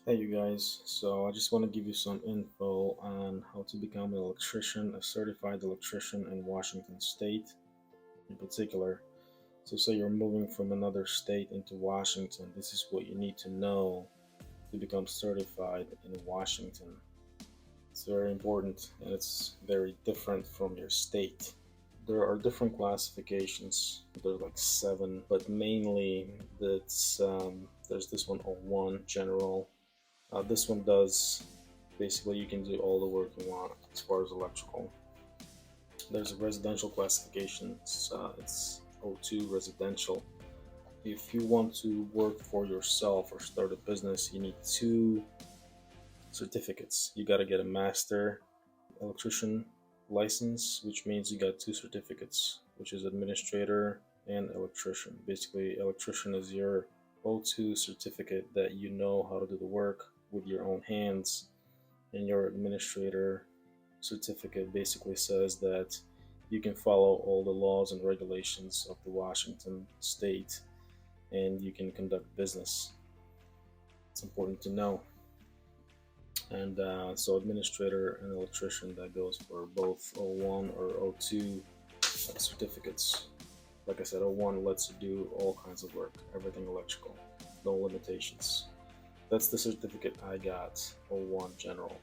Hey you guys, so I just want to give you some info on how to become an electrician, a certified electrician in Washington State in particular. So say you're moving from another state into Washington, this is what you need to know to become certified in Washington. It's very important and it's very different from your state. There are different classifications. There are like seven, but mainly there's this one oh 01 general. This one does basically you can do all the work you want as far as electrical. There's a residential classification. It's O2 residential. If you want to work for yourself or start a business, you need two certificates. You got to get a master electrician license, which means you got two certificates, which is administrator and electrician. Basically, electrician is your O2 certificate that you know how to do the work with your own hands, and your administrator certificate basically says that you can follow all the laws and regulations of the Washington state and you can conduct business. It's important to know. And so administrator and electrician, that goes for both O1 or O2 certificates. Like I said, O1 lets you do all kinds of work, everything electrical, no limitations. That's the certificate I got, O1 general.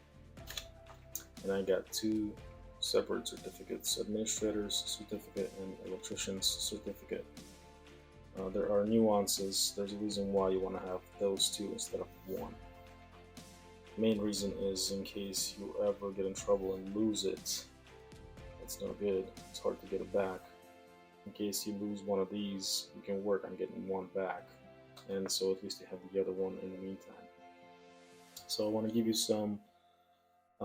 And I got two separate certificates, administrator's certificate and electrician's certificate. There are nuances. There's a reason why you want to have those two instead of one. Main reason is in case you ever get in trouble and lose it. It's no good. It's hard to get it back. In case you lose one of these, you can work on getting one back. And so at least you have the other one in the meantime. So I want to give you some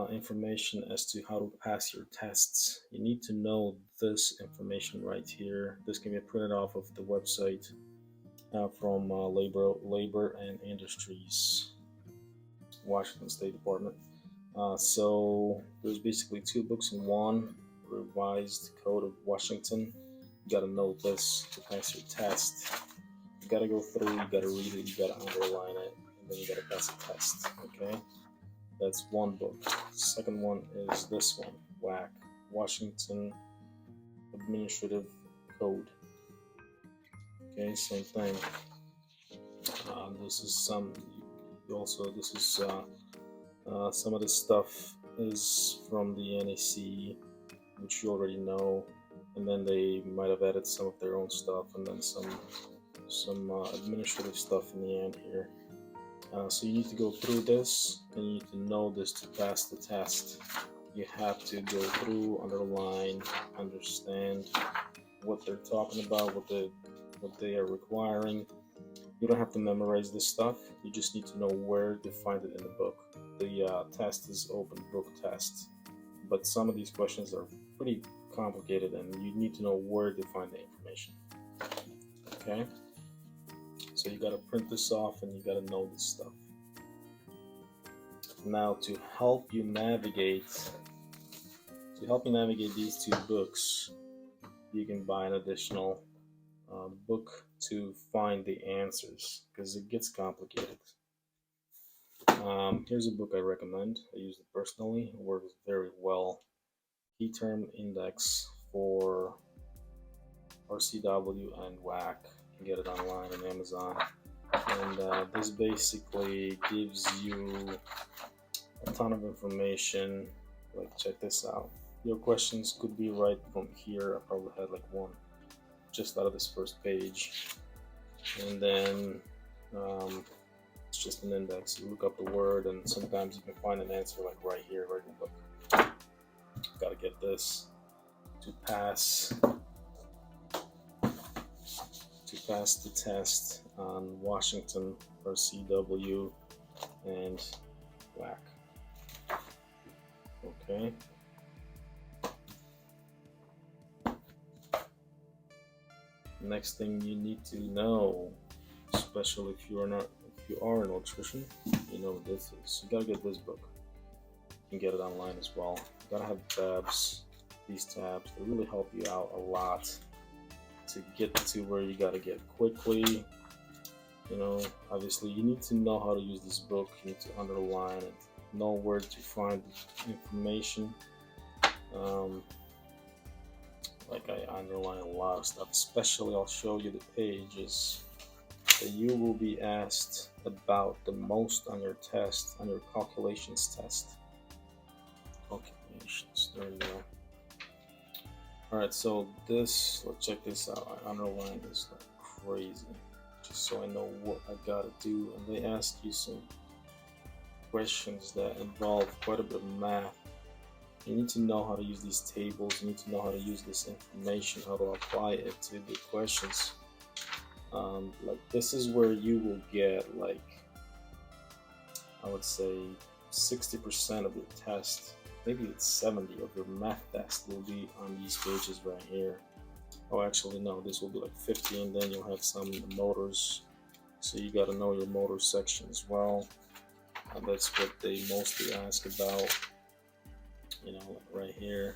information as to how to pass your tests. You need to know this information right here. This can be printed off of the website from Labor and Industries, Washington State Department. So there's basically two books in one: Revised Code of Washington. You got to know this to pass your test. You got to go through. You got to read it. You got to underline it, and then you got to pass a test. Okay. That's one book. The second one is this one, WAC, Washington Administrative Code. Okay, same thing. This is some. Also, this is some of this stuff is from the NAC, which you already know, and then they might have added some of their own stuff, and then some administrative stuff in the end here. So you need to go through this, and you need to know this to pass the test. You have to go through, underline, understand what they're talking about, what they are requiring. You don't have to memorize this stuff. You just need to know where to find it in the book. The test is open book test, but some of these questions are pretty complicated, and you need to know where to find the information. Okay. So you got to print this off and you got to know this stuff. Now to help you navigate these two books, you can buy an additional book to find the answers because it gets complicated. Here's a book I recommend. I use it personally. It works very well. Key Term Index for RCW and WAC. You can get it online on Amazon. And this basically gives you a ton of information. Like, check this out. Your questions could be right from here. I probably had like one just out of this first page. And then it's just an index. You look up the word, and sometimes you can find an answer like right here, right in the book. Gotta get this to pass the test on Washington or CW and WAC. Okay. Next thing you need to know, especially if you are an electrician, you know what this is. You gotta get this book. You can get it online as well. You gotta have tabs. These tabs, they really help you out a lot to get to where you gotta get quickly. You know, obviously, you need to know how to use this book. You need to underline it, know where to find information. Um, like I underline a lot of stuff, especially I'll show you the pages that you will be asked about the most on your test, on your calculations test. Calculations, there you go. All right, so this, let's check this out. I underlined this like crazy, just so I know what I gotta do. And they ask you some questions that involve quite a bit of math. You need to know how to use these tables. You need to know how to use this information, how to apply it to the questions. Like this is where you will get like, I would say 60% of your test, maybe it's 70 of your math test will be on these pages right here. Oh, actually no, this will be like 50, and then you'll have some motors. So you got to know your motor section as well. That's what they mostly ask about, you know, like right here.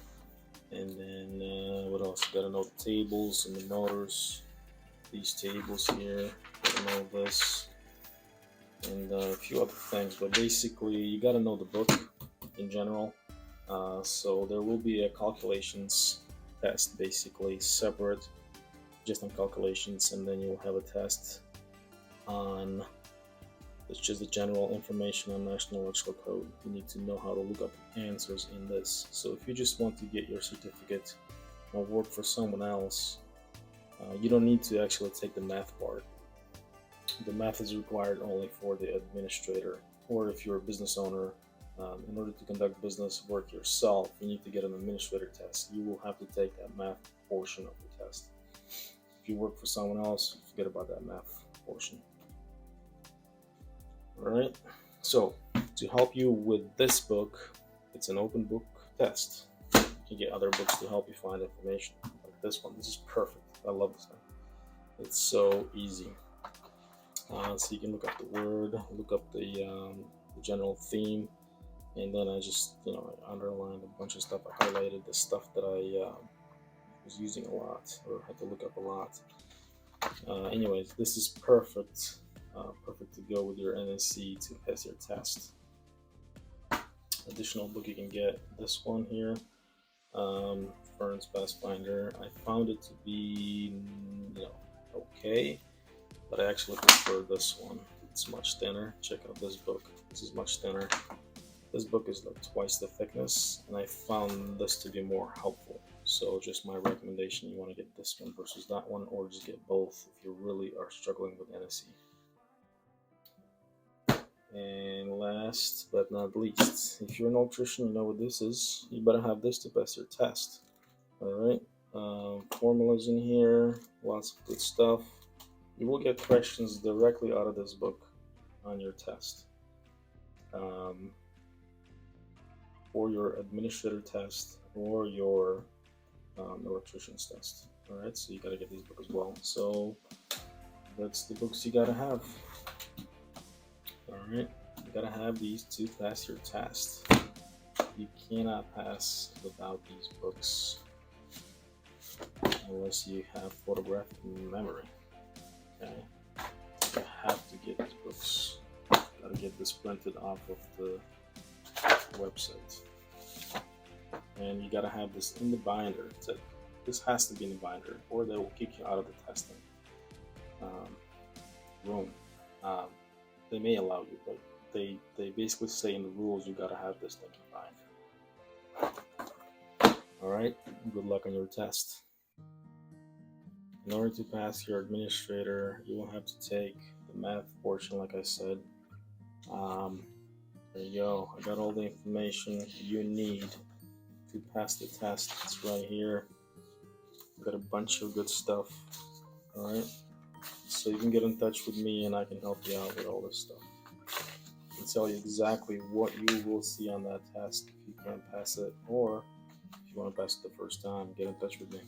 And then what else? You got to know the tables and the motors. These tables here, gotta know this, and a few other things. But basically, you gotta know the book in general. So there will be a calculations test, basically separate, just on calculations, and then you'll have a test on it's just the general information on National Electrical Code. You need to know how to look up answers in this. So if you just want to get your certificate or work for someone else, you don't need to actually take the math part. The math is required only for the administrator, or if you're a business owner. In order to conduct business work yourself, you need to get an administrator test. You will have to take that math portion of the test. If you work for someone else, forget about that math portion. All right. So to help you with this book, it's an open book test. You can get other books to help you find information. Like this one, this is perfect. I love this one. It's so easy. So you can look up the word, look up the general theme, and then I just, you know, I underlined a bunch of stuff. I highlighted the stuff that I was using a lot or had to look up a lot. Anyways, this is perfect, perfect to go with your NSC to pass your test. Additional book you can get, this one here, Fern's Pathfinder. I found it to be, you know, okay, but I actually prefer this one. It's much thinner. Check out this book. This is much thinner. This book is like twice the thickness, and I found this to be more helpful. So just my recommendation, you want to get this one versus that one, or just get both if you really are struggling with NSE. And last but not least, if you're an electrician, you know what this is. You better have this to pass your test. All right, formulas in here, lots of good stuff. You will get questions directly out of this book on your test. For your administrator test or your electrician's test. All right, so you got to get these books as well. So that's the books you got to have. All right, you got to have these to pass your test. You cannot pass without these books unless you have photographic memory. Okay, you have to get these books. You got to get this printed off of the website, and you got to have this in the binder. This has to be in the binder, or they will kick you out of the testing room. They may allow you, but they basically say in the rules you got to have this thing in binder. All right, good luck on your test. In order to pass your administrator, you will have to take the math portion, like I said. There you go. I got all the information you need to pass the test. It's right here. Got a bunch of good stuff. All right. So you can get in touch with me and I can help you out with all this stuff. I can tell you exactly what you will see on that test if you can't pass it, or if you want to pass it the first time, get in touch with me.